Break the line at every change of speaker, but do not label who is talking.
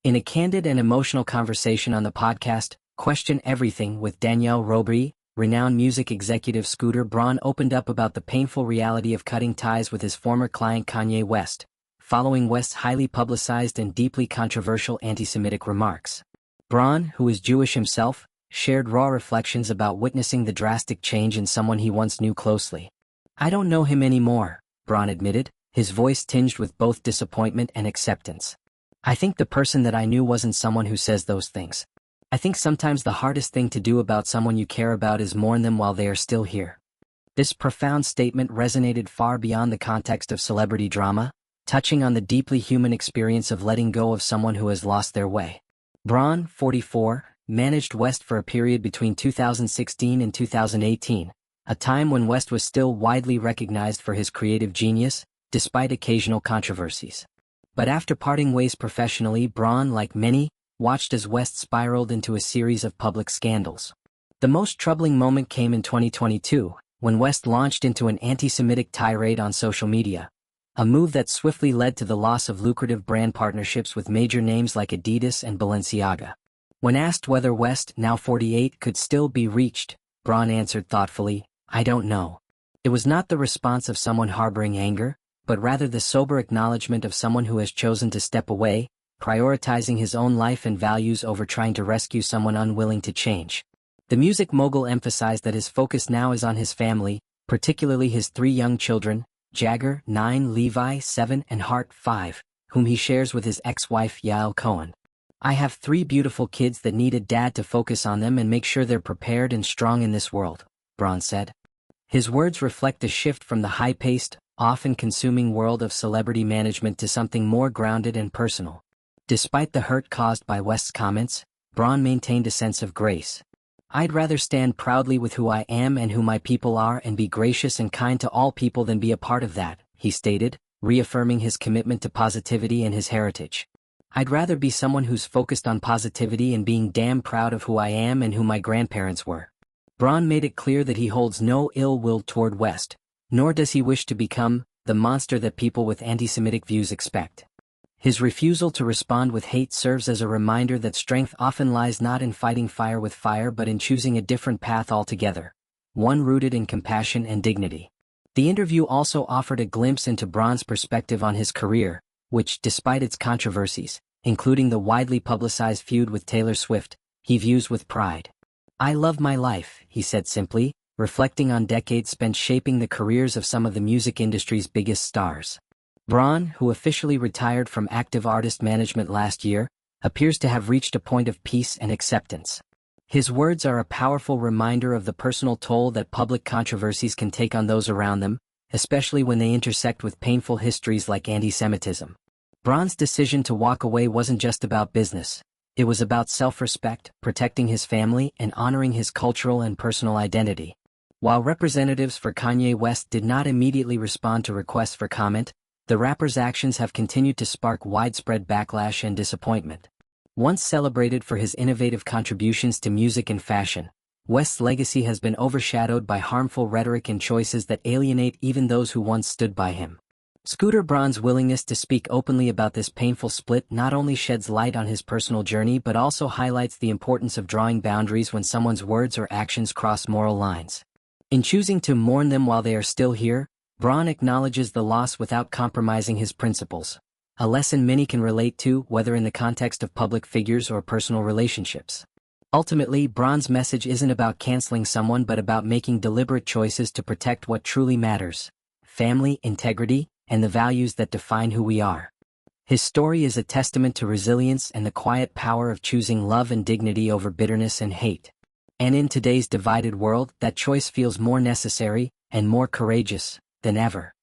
In a candid and emotional conversation on the podcast, Question Everything with Danielle Robry, renowned music executive Scooter Braun opened up about the painful reality of cutting ties with his former client Kanye West, following West's highly publicized and deeply controversial anti-Semitic remarks. Braun, who is Jewish himself, shared raw reflections about witnessing the drastic change in someone he once knew closely. "I don't know him anymore," Braun admitted, his voice tinged with both disappointment and acceptance. "I think the person that I knew wasn't someone who says those things. I think sometimes the hardest thing to do about someone you care about is mourn them while they are still here." This profound statement resonated far beyond the context of celebrity drama, touching on the deeply human experience of letting go of someone who has lost their way. Braun, 44, managed West for a period between 2016 and 2018, a time when West was still widely recognized for his creative genius, despite occasional controversies. But after parting ways professionally, Braun, like many, watched as West spiraled into a series of public scandals. The most troubling moment came in 2022, when West launched into an anti-Semitic tirade on social media, a move that swiftly led to the loss of lucrative brand partnerships with major names like Adidas and Balenciaga. When asked whether West, now 48, could still be reached, Braun answered thoughtfully, "I don't know." It was not the response of someone harboring anger, but rather the sober acknowledgement of someone who has chosen to step away, prioritizing his own life and values over trying to rescue someone unwilling to change. The music mogul emphasized that his focus now is on his family, particularly his 3 young children, Jagger, 9, Levi, 7, and Hart, 5, whom he shares with his ex-wife Yael Cohen. "I have 3 beautiful kids that need a dad to focus on them and make sure they're prepared and strong in this world," Braun said. His words reflect a shift from the high-paced, often consuming world of celebrity management to something more grounded and personal. Despite the hurt caused by West's comments, Braun maintained a sense of grace. "I'd rather stand proudly with who I am and who my people are and be gracious and kind to all people than be a part of that," he stated, reaffirming his commitment to positivity and his heritage. "I'd rather be someone who's focused on positivity and being damn proud of who I am and who my grandparents were." Braun made it clear that he holds no ill will toward West, nor does he wish to become the monster that people with anti-Semitic views expect. His refusal to respond with hate serves as a reminder that strength often lies not in fighting fire with fire but in choosing a different path altogether, one rooted in compassion and dignity. The interview also offered a glimpse into Braun's perspective on his career, which, despite its controversies, including the widely publicized feud with Taylor Swift, he views with pride. "I love my life," he said simply, reflecting on decades spent shaping the careers of some of the music industry's biggest stars. Braun, who officially retired from active artist management last year, appears to have reached a point of peace and acceptance. His words are a powerful reminder of the personal toll that public controversies can take on those around them, especially when they intersect with painful histories like anti-Semitism. Braun's decision to walk away wasn't just about business. It was about self-respect, protecting his family, and honoring his cultural and personal identity. While representatives for Kanye West did not immediately respond to requests for comment, the rapper's actions have continued to spark widespread backlash and disappointment. Once celebrated for his innovative contributions to music and fashion, West's legacy has been overshadowed by harmful rhetoric and choices that alienate even those who once stood by him. Scooter Braun's willingness to speak openly about this painful split not only sheds light on his personal journey but also highlights the importance of drawing boundaries when someone's words or actions cross moral lines. In choosing to mourn them while they are still here, Braun acknowledges the loss without compromising his principles, a lesson many can relate to whether in the context of public figures or personal relationships. Ultimately, Braun's message isn't about canceling someone but about making deliberate choices to protect what truly matters: family, integrity, and the values that define who we are. His story is a testament to resilience and the quiet power of choosing love and dignity over bitterness and hate. And in today's divided world, that choice feels more necessary and more courageous than ever.